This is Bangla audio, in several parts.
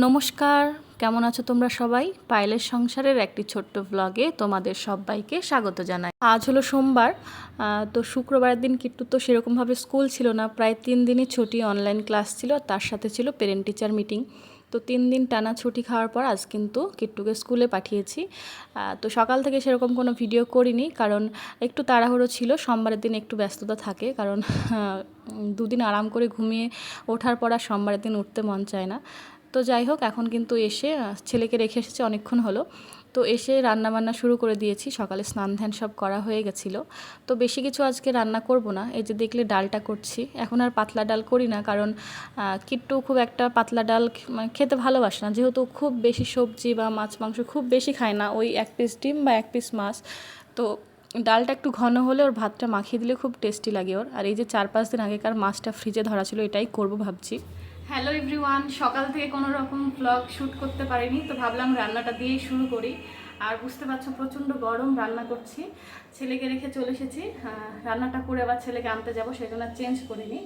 নমস্কার, কেমন আছো তোমরা সবাই? পায়েলের সংসারের একটি ছোট্ট ব্লগে তোমাদের সবাইকে স্বাগত জানাই। আজ হলো সোমবার, তো শুক্রবারের দিন কিট্টু তো সেরকমভাবে স্কুল ছিল না, প্রায় 3 দিনই ছুটি, অনলাইন ক্লাস ছিল, তার সাথে ছিল পেরেন্ট টিচার মিটিং। তো 3 দিন টানা ছুটি খাওয়ার পর আজ কিন্তু কিট্টুকে স্কুলে পাঠিয়েছি। তো সকাল থেকে সেরকম কোনো ভিডিও করিনি, কারণ একটু তাড়াহুড়ো ছিল। সোমবারের দিন একটু ব্যস্ততা থাকে, কারণ 2 দিন আরাম করে ঘুমিয়ে ওঠার পর আর সোমবারের দিন উঠতে মন চায় না। তো যাই হোক, এখন কিন্তু এসে ছেলেকে রেখে এসেছে, অনেকক্ষণ হলো। তো এসে রান্নাবান্না শুরু করে দিয়েছি, সকালে স্নান ধ্যান সব করা হয়ে গেছিলো। তো বেশি কিছু আজকে রান্না করব না, এই যে দেখলে ডালটা করছি। এখন আর পাতলা ডাল করি না, কারণ কিট্টু খুব একটা পাতলা ডাল মানে খেতে ভালোবাসে না, যেহেতু খুব বেশি সবজি বা মাছ মাংস খুব বেশি খায় না, ওই 1 পিস ডিম বা 1 পিস মাছ। তো ডালটা একটু ঘন হলে ওর ভাতটা মাখিয়ে দিলে খুব টেস্টি লাগে ওর। আর এই যে 4-5 দিন আগেকার মাছটা ফ্রিজে ধরা ছিল, এটাই করব ভাবছি। হ্যালো এভরিওয়ান, সকাল থেকে কোনো রকম ব্লগ শ্যুট করতে পারিনি, তো ভাবলাম রান্নাটা দিয়েই শুরু করি। আর বুঝতে পারছো প্রচণ্ড গরম, রান্না করছি। ছেলেকে রেখে চলে এসেছি, রান্নাটা করে আবার ছেলেকে আনতে যাবো, সেই জন্য চেঞ্জ করিনি।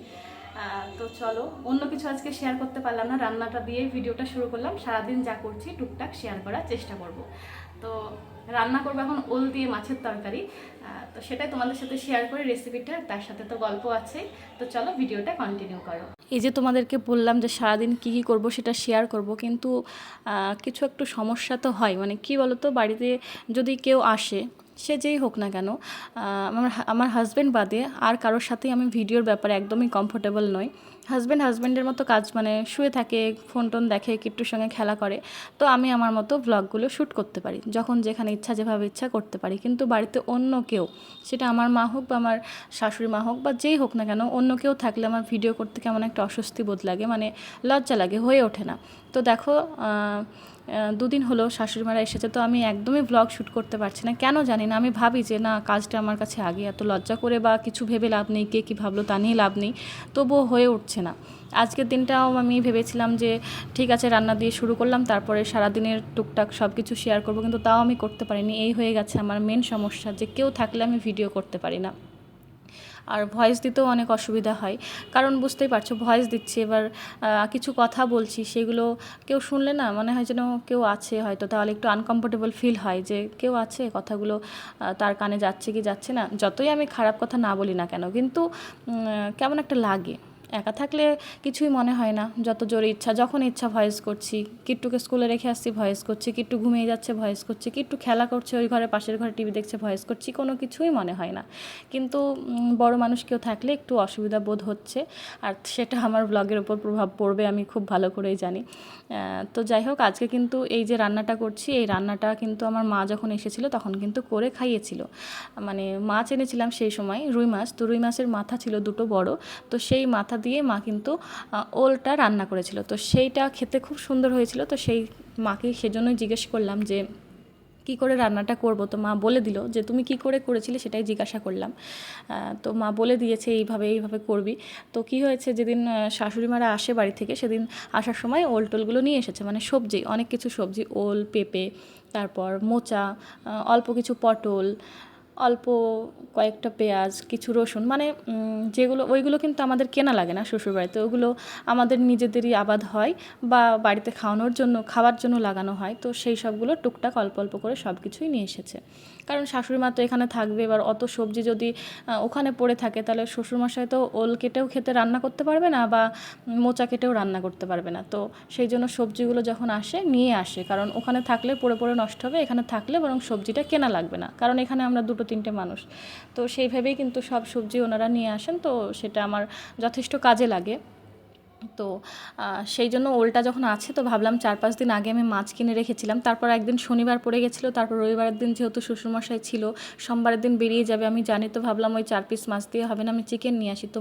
তো চলো, অন্য কিছু আজকে শেয়ার করতে পারলাম না, রান্নাটা দিয়ে ভিডিওটা শুরু করলাম। সারাদিন যা করছি টুকটাক শেয়ার করার চেষ্টা করব। তো রান্না করবো এখন ওল দিয়ে মাছের তরকারি, তো সেটাই তোমাদের সাথে শেয়ার করি রেসিপিটা, তার সাথে তো গল্প আছে। তো চলো ভিডিওটা কন্টিনিউ করো। এই যে তোমাদেরকে বললাম যে সারাদিন কী কী করবো সেটা শেয়ার করব, কিন্তু কিছু একটু সমস্যা তো হয়। মানে কি বলো তো, বাড়িতে যদি কেউ আসে, সে যেই হোক না কেন, আমার হাজব্যান্ড বাদে আর কারোর সাথেই আমি ভিডিওর ব্যাপারে একদমই কমফোর্টেবল নই। হাজব্যান্ডের মতো কাজ, মানে শুয়ে থাকে, ফোন টোন দেখে, কিট্টুর সঙ্গে খেলা করে। তো আমি আমার মতো ব্লগগুলো শ্যুট করতে পারি, যখন যেখানে ইচ্ছা যেভাবে ইচ্ছা করতে পারি। কিন্তু বাড়িতে অন্য কেউ, সেটা আমার মা হোক বা আমার শাশুড়ি মা হোক বা যেই হোক না কেন, অন্য কেউ থাকলে আমার ভিডিও করতে কেমন একটা অস্বস্তি বোধ লাগে, মানে লজ্জা লাগে, হয়ে ওঠে না। তো দেখো, 2 দিন হলো শাশুড়ি মারা এসেছে, তো আমি একদমই ব্লগ শ্যুট করতে পারছি না, কেন জানি না। আমি ভাবি যে না, কাজটা আমার কাছে আগে, এত লজ্জা করে বা কিছু ভেবে লাভ নেই, কে কী ভাবলো তা নিয়ে লাভ নেই, তবুও হয়ে উঠছে না। আজকের দিনটাও আমি ভেবেছিলাম যে ঠিক আছে, রান্না দিয়ে শুরু করলাম, তারপরে সারাদিনের টুকটাক সব কিছু শেয়ার করবো, কিন্তু তাও আমি করতে পারিনি। এই হয়ে গেছে আমার মেন সমস্যা, যে কেউ থাকলে আমি ভিডিও করতে পারি না। আর ভয়েস দিতেও অনেক অসুবিধা হয়, কারণ বুঝতেই পারছো, ভয়েস দিচ্ছি, এবার কিছু কথা বলছি, সেগুলো কেউ শুনলে না মনে হয় যেন কেউ আছে হয়তো, তাহলে একটু আনকমফোর্টেবল ফিল হয়, যে কেউ আছে, কথাগুলো তার কানে যাচ্ছে কি যাচ্ছে না। যতই আমি খারাপ কথা না বলি না কেন, কিন্তু কেমন একটা লাগে। একা থাকলে কিছুই মনে হয় না, যত জোরে ইচ্ছা, যখন ইচ্ছা ভয়েস করছি। কিট্টুকে স্কুলে রেখে আসছি, ভয়েস করছি। কিট্টু ঘুমিয়ে যাচ্ছে, ভয়েস করছি। কিট্টু খেলা করছে ওই ঘরে, পাশের ঘরে টিভি দেখছে, ভয়েস করছি। কোনো কিছুই মনে হয় না। কিন্তু বড় মানুষ কেউ থাকলে একটু অসুবিধা বোধ হচ্ছে, আর সেটা আমার ব্লগের ওপর প্রভাব পড়বে, আমি খুব ভালো করেই জানি। তো যাই হোক, আজকে কিন্তু এই যে রান্নাটা করছি, এই রান্নাটা কিন্তু আমার মা যখন এসেছিলো তখন কিন্তু করে খাইয়েছিল। মানে মাছ এনেছিলাম সেই সময়, রুই মাছ। তো রুই মাছের মাথা ছিল 2টো বড়, তো সেই মাথা দিয়ে মা কিন্তু ওলটা রান্না করেছিল। তো সেইটা খেতে খুব সুন্দর হয়েছিল। তো সেই মাকে সেজন্যই জিজ্ঞেস করলাম যে কী করে রান্নাটা করব। তো মা বলে দিল যে তুমি কি করে করেছিলে, সেটাই জিজ্ঞাসা করলাম। তো মা বলে দিয়েছে এইভাবে এইভাবে করবি। তো কি হয়েছে, যেদিন শাশুড়ি মারা আসে বাড়ি থেকে, সেদিন আসার সময় ওল টোলগুলো নিয়ে এসেছে, মানে সবজি, অনেক কিছু সবজি, ওল, পেঁপে, তারপর মোচা, অল্প কিছু পটল, অল্প কয়েকটা পেঁয়াজ, কিছু রসুন, মানে যেগুলো, ওইগুলো কিন্তু আমাদের কেনা লাগে না শ্বশুরবাড়িতে, ওগুলো আমাদের নিজেদেরই আবাদ হয় বা বাড়িতে খাওয়ানোর জন্য, খাওয়ার জন্য লাগানো হয়। তো সেই সবগুলো টুকটাক অল্প অল্প করে সব কিছুই নিয়ে এসেছে, কারণ শাশুড়ি মা তো এখানে থাকবে। এবার অত সবজি যদি ওখানে পড়ে থাকে, তাহলে শ্বশুরমশাই তো ওল কেটেও খেতে রান্না করতে পারবে না, বা মোচা কেটেও রান্না করতে পারবে না। তো সেই জন্য সবজিগুলো যখন আসে নিয়ে আসে, কারণ ওখানে থাকলে পড়ে পড়ে নষ্ট হবে, এখানে থাকলে বরং সবজিটা কেনা লাগবে না, কারণ এখানে আমরা 2-3টে মানুষ। তো সেইভাবেই কিন্তু সব সবজি ওনারা নিয়ে আসেন, তো সেটা আমার যথেষ্ট কাজে লাগে। তো সেই জন্য ওলটা যখন আছে, তো ভাবলাম 4-5 দিন আগে আমি মাছ কিনে রেখেছিলাম, তারপর একদিন শনিবার পড়ে গেছিলো, তারপর রবিবারের দিন যেহেতু শ্বশুরমশাই ছিল, সোমবারের দিন বেরিয়ে যাবে আমি জানি, তো ভাবলাম ওই 4 পিস মাছ দিয়ে হবে না, আমি চিকেন নিয়ে আসি। তো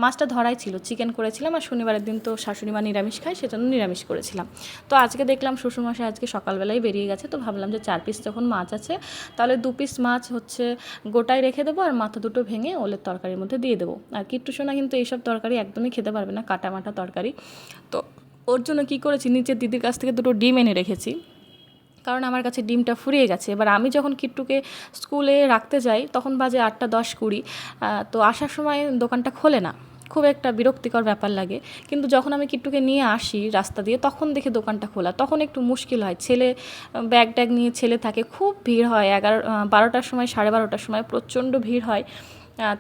মাছটা ধরাই ছিল, চিকেন করেছিলাম, আর শনিবারের দিন তো শাশুড়ি মা নিরামিষ খায়, সেজন্য নিরামিষ করেছিলাম। তো আজকে দেখলাম শ্বশুরমশাই আজকে সকালবেলায় বেরিয়ে গেছে, তো ভাবলাম যে 4 পিস যখন মাছ আছে, তাহলে 2 পিস মাছ হচ্ছে গোটায় রেখে দেবো, আর মাথা দুটো ভেঙে ওলের তরকারির মধ্যে দিয়ে দেবো। আর কিট্টু সোনা কিন্তু এইসব তরকারি একদমই খেতে পারবে না, কাটামাটা তরকারি। তো ওর জন্য কী করেছি, নিচের দিদির কাছ থেকে 2টো ডিম এনে রেখেছি, কারণ আমার কাছে ডিমটা ফুরিয়ে গেছে। এবার আমি যখন কিট্টুকে স্কুলে রাখতে যাই, তখন বাজে 8টা 10-20, তো আসার সময় দোকানটা খোলে না। খুব একটা বিরক্তিকর ব্যাপার লাগে। কিন্তু যখন আমি কিট্টুকে নিয়ে আসি রাস্তা দিয়ে, তখন দেখি দোকানটা খোলা, তখন একটু মুশকিল হয়। ছেলে ব্যাগ ট্যাগ নিয়ে ছেলে থাকে, খুব ভিড় হয় 12টার সময়, 12:30টার সময় প্রচণ্ড ভিড় হয়।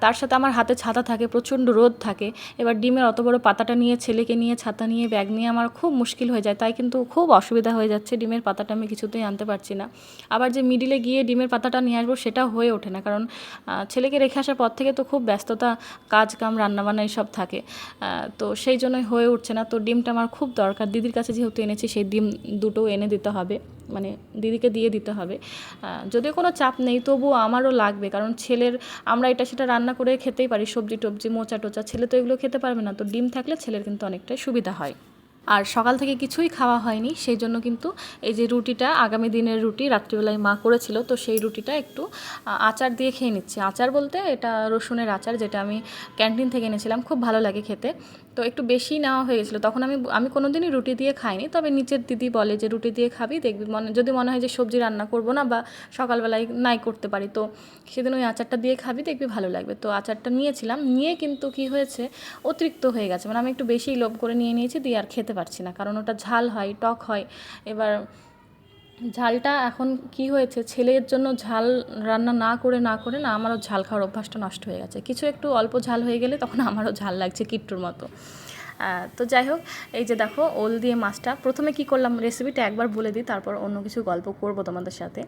তার সাথে আমার হাতে ছাতা থাকে, প্রচণ্ড রোদ থাকে। এবার ডিমের অত বড় পাতাটা নিয়ে, ছেলেকে নিয়ে, ছাতা নিয়ে, ব্যাগ নিয়ে আমার খুব মুশকিল হয়ে যায়। তাই কিন্তু খুব অসুবিধা হয়ে যাচ্ছে, ডিমের পাতাটা আমি কিছুতেই আনতে পারছি না। আবার যে মিডিলে গিয়ে ডিমের পাতাটা নিয়ে আসবো সেটাও হয়ে ওঠে না, কারণ ছেলেকে রেখে আসার পর থেকে তো খুব ব্যস্ততা, কাজ কাম, রান্নাবান্না এইসব থাকে। তো সেই জন্যই হয়ে উঠছে না। তো ডিমটা আমার খুব দরকার, দিদির কাছে যেহেতু এনেছি, সেই ডিম দুটোও এনে দিতে হবে, মানে দিদিকে দিয়ে দিতে হবে। যদিও কোনো চাপ নেই, তবুও আমারও লাগবে, কারণ ছেলের, আমরা এটা সেটা রান্না করে খেতেই পারি, সবজি টবজি, মোচা টোচা, ছেলে তো এগুলো খেতে পারবে না। তো ডিম থাকলে ছেলের কিন্তু অনেকটাই সুবিধা হয়। আর সকাল থেকে কিছুই খাওয়া হয়নি, সেই জন্য কিন্তু এই যে রুটিটা, আগামী দিনের রুটি রাত্রিবেলায় মা করেছিল, তো সেই রুটিটা একটু আচার দিয়ে খেয়ে নিচ্ছি। আচার বলতে এটা রসুনের আচার, যেটা আমি ক্যান্টিন থেকে এনেছিলাম, খুব ভালো লাগে খেতে। তো একটু বেশি নেওয়া হয়ে গেছিলো। তখন আমি কোনো দিনই রুটি দিয়ে খাইনি, তবে নিচের দিদি বলে যে রুটি দিয়ে খাবি, দেখবি যদি মনে হয় যে সবজি রান্না করবো না বা সকালবেলায় নাই করতে পারি, তো সেদিন ওই আচারটা দিয়ে খাবি, দেখবি ভালো লাগবে। তো আচারটা নিয়েছিলাম, নিয়ে কিন্তু কি হয়েছে, অতিরিক্ত হয়ে গেছে, মানে আমি একটু বেশিই লোভ করে নিয়ে নিয়েছি, দিয়ে আর খেতে পারছি না, কারণ ওটা ঝাল হয়, টক হয়। এবার ঝালটা এখন কি হয়েছে, ছেলের জন্য ঝাল রান্না না করে না আমারও ঝাল খাওয়ার অভ্যাসটা নষ্ট হয়ে গেছে। কিছু একটু অল্প ঝাল হয়ে গেলে তখন আমারও ঝাল লাগছে কিট্টুর মতো। তো যাই হোক, এই যে দেখো ওল দিয়ে মাছটা, প্রথমে কি করলাম রেসিপিটা একবার বলে দিই, তারপর অন্য কিছু গল্প করব তোমাদের সাথে।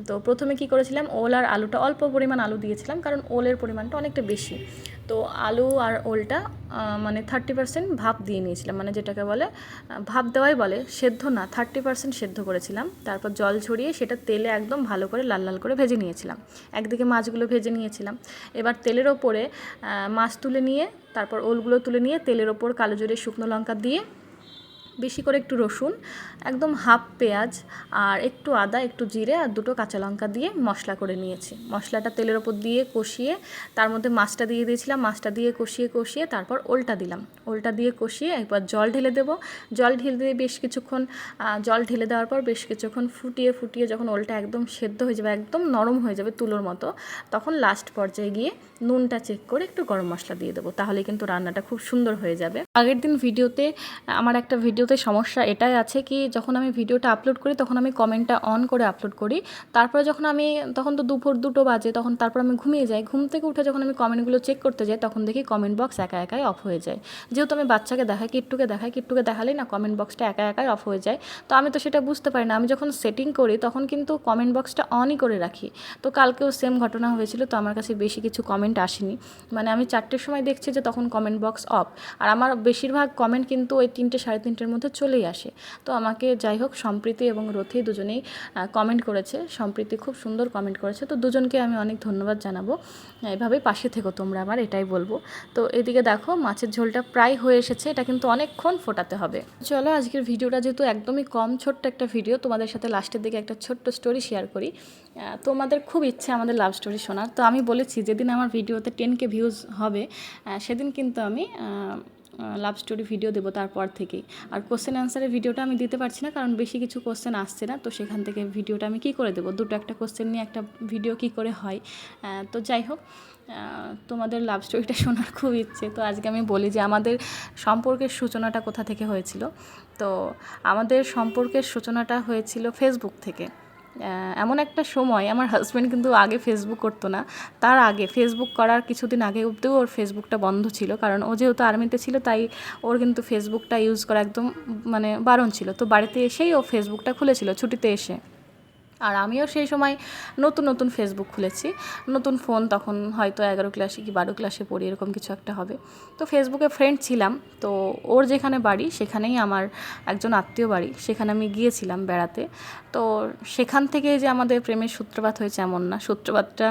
তো প্রথমে কি করেছিলাম, ওল আর আলুটা, অল্প পরিমাণ আলু দিয়েছিলাম, কারণ ওলের পরিমাণটা অনেকটা বেশি। তো আলু আর ওলটা মানে 30% ভাপ দিয়ে নিয়েছিলাম, মানে যেটাকে বলে ভাপ দেওয়াই বলে, সেদ্ধ না, 30% সেদ্ধ করেছিলাম। তারপর জল ছড়িয়ে সেটা তেলে একদম ভালো করে লাল লাল করে ভেজে নিয়েছিলাম। একদিকে মাছগুলো ভেজে নিয়েছিলাম। এবার তেলের ওপরে মাছ তুলে নিয়ে, তারপর ওলগুলো তুলে নিয়ে তেলের ওপর কালো জিরে, শুকনো লঙ্কা দিয়ে, বেশি করে একটু রসুন, একদম হাফ পেঁয়াজ, আর একটু আদা, একটু জিরে, আর দুটো কাঁচা লঙ্কা দিয়ে মশলা করে নিয়েছি। মশলাটা তেলের ওপর দিয়ে কষিয়ে তার মধ্যে মাছটা দিয়ে দিয়েছিলাম। মাছটা দিয়ে কষিয়ে তারপর ওলটা দিলাম। ওলটা দিয়ে কষিয়ে একবার জল ঢেলে দেবো। জল ঢেলে দিয়ে বেশ কিছুক্ষণ, জল ঢেলে দেওয়ার পর বেশ কিছুক্ষণ ফুটিয়ে যখন ওলটা একদম সেদ্ধ হয়ে যাবে, একদম নরম হয়ে যাবে তুলোর মতো, তখন লাস্ট পর্যায়ে গিয়ে নুনটা চেক করে একটু গরম মশলা দিয়ে দেবো, তাহলে কিন্তু রান্নাটা খুব সুন্দর হয়ে যাবে। আগের দিন ভিডিওতে, আমার একটা ভিডিওতে সমস্যা এটাই আছে কি, যখন আমি ভিডিওটা আপলোড করি তখন আমি কমেন্টটা অন করে আপলোড করি, তারপরে তখন তো দুপুর 2টো বাজে, তখন তারপর আমি ঘুমিয়ে যাই। ঘুম থেকে উঠে যখন আমি কমেন্টগুলো চেক করতে যাই, তখন দেখি কমেন্ট বক্স একাই অফ হয়ে যায়। যেহেতু আমি বাচ্চাকে দেখাই, কিট্টুকে দেখালেই না কমেন্ট বক্সটা একাই অফ হয়ে যায়। তো আমি তো সেটা বুঝতে পারি না। আমি যখন সেটিং করি তখন কিন্তু কমেন্ট বক্সটা অনই করে রাখি। তো কালকেও সেম ঘটনা হয়েছিল, তো আমার কাছে বেশি কিছু কমেন্ট আসেনি, মানে আমি 4টের সময় দেখছি যে তখন কমেন্ট বক্স অফ, আর আমার বেশিরভাগ কমেন্ট কিন্তু ওই 3টে, 3:30-এর মধ্যে চলেই আসে। তো আমাকে যাই হোক, সম্প্রীতি এবং রথি দুজনেই কমেন্ট করেছে। সম্প্রীতি খুব সুন্দর কমেন্ট করেছে, তো দুজনকে আমি অনেক ধন্যবাদ জানাবো। এভাবেই পাশে থেকো তোমরা আমার, এটাই বলবো। তো এদিকে দেখো মাছের ঝোলটা প্রায় হয়ে এসেছে, এটা কিন্তু অনেকক্ষণ ফোটাতে হবে। চলো আজকের ভিডিওটা যেহেতু একদমই কম, ছোট্ট একটা ভিডিও, তোমাদের সাথে লাস্টের দিকে একটা ছোট্ট স্টোরি শেয়ার করি। তোমাদের খুব ইচ্ছে আমাদের লাভ স্টোরি শোনার, তো আমি বলেছি যেদিন আমার ভিডিওতে 10K ভিউজ হবে, সেদিন কিন্তু আমি লাভ স্টোরি ভিডিও দেবো তারপর থেকেই। আর কোশ্চেন অ্যান্সারের ভিডিওটা আমি দিতে পারছি না, কারণ বেশি কিছু কোশ্চেন আসছে না, তো সেখান থেকে ভিডিওটা আমি কী করে দেবো, একটা কোশ্চেন নিয়ে একটা ভিডিও কী করে হয়। তো যাই হোক, তোমাদের লাভ স্টোরিটা শোনার খুব ইচ্ছে। তো আজকে আমি বলি যে আমাদের সম্পর্কের সূচনাটা কোথা থেকে হয়েছিল। তো আমাদের সম্পর্কের সূচনাটা হয়েছিল ফেসবুক থেকে। এমন একটা সময়, আমার হাজব্যান্ড কিন্তু আগে ফেসবুক করতো না, তার আগে ফেসবুক করার কিছুদিন আগে অবধিও ওর ফেসবুকটা বন্ধ ছিল, কারণ ও যেহেতু আর্মিতে ছিল, তাই ওর কিন্তু ফেসবুকটা ইউজ করা একদম মানে বারণ ছিল। তো বাড়িতে এসেই ও ফেসবুকটা খুলেছিল ছুটিতে এসে, আর আমিও সেই সময় নতুন ফেসবুক খুলেছি, নতুন ফোন, তখন হয়তো 11 ক্লাসে কি 12 ক্লাসে পড়ি, এরকম কিছু একটা হবে। তো ফেসবুকে ফ্রেন্ড ছিলাম, তো ওর যেখানে বাড়ি সেখানেই আমার একজন আত্মীয় বাড়ি, সেখানে আমি গিয়েছিলাম বেড়াতে। তো সেখান থেকে যে আমাদের প্রেমের সূত্রপাত হয়েছে এমন না, সূত্রপাতটা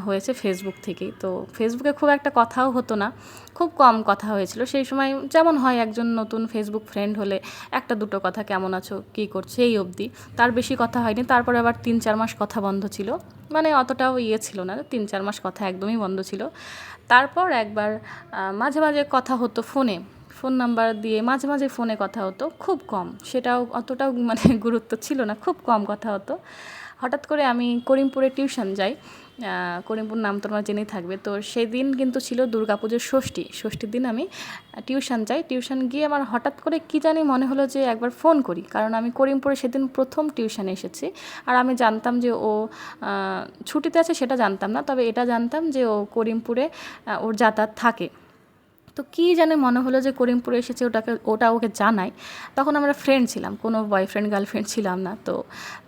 হয়েছে ফেসবুক থেকেই। তো ফেসবুকে খুব একটা কথাও হতো না, খুব কম কথা হয়েছিল সেই সময়, যেমন হয় একজন নতুন ফেসবুক ফ্রেন্ড হলে একটা দুটো কথা, কেমন আছো, কী করছে, এই অবধি, তার বেশি কথা হয়নি। তারপরে আবার 3-4 মাস কথা বন্ধ ছিল, মানে অতটাও ছিল না, 3-4 মাস কথা একদমই বন্ধ ছিল। তারপর একবার মাঝে মাঝে কথা হতো ফোন নাম্বার দিয়ে মাঝে ফোনে কথা হতো, খুব কম, সেটাও অতটাও মানে গুরুত্ব ছিল না, খুব কম কথা হতো। হঠাৎ করে আমি করিমপুরে টিউশন যাই। করিমপুর নাম তোমরা জেনেই থাকবে। তো সেদিন কিন্তু ছিল দুর্গাপুজোর ষষ্ঠীর দিন আমি টিউশন যাই। টিউশন গিয়ে আমার হঠাৎ করে কী জানি মনে হলো যে একবার ফোন করি, কারণ আমি করিমপুরে সেদিন প্রথম টিউশনে এসেছি। আর আমি জানতাম যে ও ছুটিতে আছে, সেটা জানতাম না, তবে এটা জানতাম যে ও করিমপুরে ওর যাতায়াত থাকে। তো কী জানে মনে হলো যে করিমপুরে এসেছে, ওটা ওকে জানাই। তখন আমরা ফ্রেন্ড ছিলাম, কোনো বয়ফ্রেন্ড গার্লফ্রেন্ড ছিলাম না। তো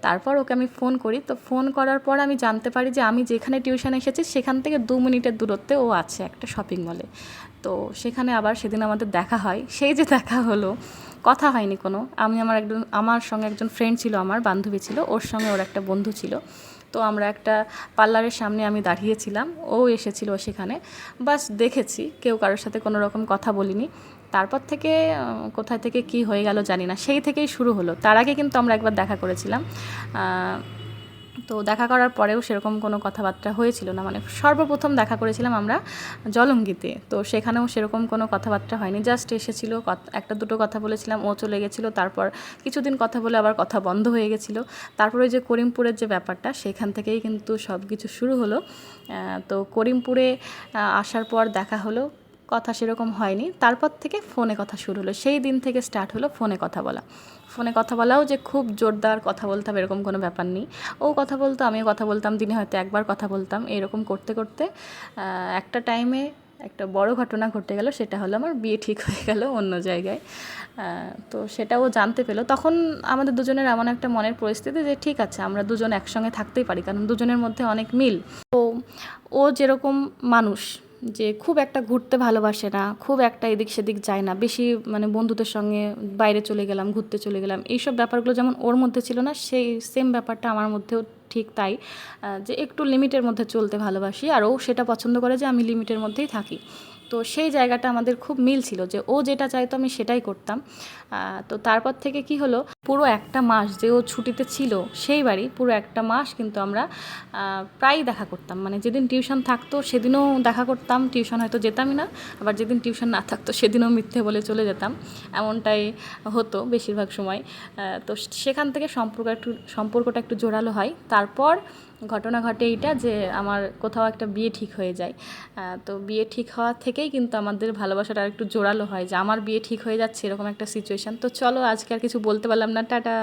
তারপর ওকে আমি ফোন করি। তো ফোন করার পর আমি জানতে পারি যে আমি যেখানে টিউশনে এসেছি সেখান থেকে 2 মিনিটের দূরত্বে ও আছে একটা শপিং মলে। তো সেখানে আবার সেদিন আমাদের দেখা হয়। সেই যে দেখা হলো, কথা হয়নি কোনো। আমার সঙ্গে একজন ফ্রেন্ড ছিল, আমার বান্ধবী ছিল, ওর সঙ্গে ওর একটা বন্ধু ছিল। তো আমরা একটা পার্লারের সামনে আমি দাঁড়িয়েছিলাম, ও এসেছিল সেখানে। বাস দেখেছি, কেউ কারোর সাথে কোনো রকম কথা বলিনি। তারপর থেকে কোথায় থেকে কি হয়ে গেল জানি না, সেই থেকেই শুরু হলো। তার আগে কিন্তু আমরা একবার দেখা করেছিলাম। তো দেখা করার পরেও সেরকম কোনো কথাবার্তা হয়েছিল না, মানে সর্বপ্রথম দেখা করেছিলাম আমরা জলঙ্গিতে। তো সেখানেও সেরকম কোনো কথাবার্তা হয়নি, জাস্ট এসেছিল, একটা দুটো কথা বলেছিলাম, ও চলে গেছিলো। তারপর কিছুদিন কথা বলে আবার কথা বন্ধ হয়ে গেছিলো। তারপরে ওই যে করিমপুরের যে ব্যাপারটা, সেখান থেকেই কিন্তু সব কিছু শুরু হলো। তো করিমপুরে আসার পর দেখা হলো, কথা সেরকম হয়নি। তারপর থেকে ফোনে কথা শুরু হলো, সেই দিন থেকে স্টার্ট হলো ফোনে কথা বলা। ফোনে কথা বলাও যে খুব জোরদার কথা বলতাম এরকম কোনো ব্যাপার নেই। ও কথা বলতো, আমিও কথা বলতাম, দিনে হয়তো একবার কথা বলতাম। এরকম করতে করতে একটা টাইমে একটা বড় ঘটনা ঘটে গেল, সেটা হলো আমার বিয়ে ঠিক হয়ে গেল অন্য জায়গায়। তো সেটাও জানতে পেলো। তখন আমাদের দুজনের এমন একটা মনের পরিস্থিতি যে ঠিক আছে, আমরা দুজন একসঙ্গে থাকতেই পারি, কারণ দুজনের মধ্যে অনেক মিল। তো ও যেরকম মানুষ যে খুব একটা ঘুরতে ভালোবাসে না, খুব একটা এদিক সেদিক যায় না, বেশি মানে বন্ধুদের সঙ্গে বাইরে চলে গেলাম, ঘুরতে চলে গেলাম, এইসব ব্যাপারগুলো যেমন ওর মধ্যে ছিল না, সেই সেম ব্যাপারটা আমার মধ্যেও ঠিক তাই। যে একটু লিমিটের মধ্যে চলতে ভালোবাসি, আর ও সেটা পছন্দ করে যে আমি লিমিটের মধ্যেই থাকি। তো সেই জায়গাটা আমাদের খুব মিল ছিল, যে ও যেটা চাইতো আমি সেটাই করতাম। তো তারপর থেকে কি হলো, পুরো একটা মাস যে ও ছুটিতে ছিল সেই বাড়ি, পুরো একটা মাস কিন্তু আমরা প্রায়ই দেখা করতাম। মানে যেদিন টিউশন থাকতো সেদিনও দেখা করতাম, টিউশন হয়তো যেতামই না, আবার যেদিন টিউশন না থাকতো সেদিনও মিথ্যে বলে চলে যেতাম, এমনটাই হতো বেশিরভাগ সময়। তো সেখান থেকে সম্পর্কটা একটু জোরালো হয়। তারপর ঘটনা ঘটে এইটা যে আমার কোথাও একটা বিয়ে ঠিক হয়ে যায়। তো বিয়ে ঠিক হওয়া থেকেই কিন্তু আমাদের ভালোবাসাটা একটু জোরালো হয়, যে আমার বিয়ে ঠিক হয়ে যাচ্ছে এরকম একটা সিচুয়েশান। তো চলো, আজকে আর কিছু বলতে পারলাম না, টাটা।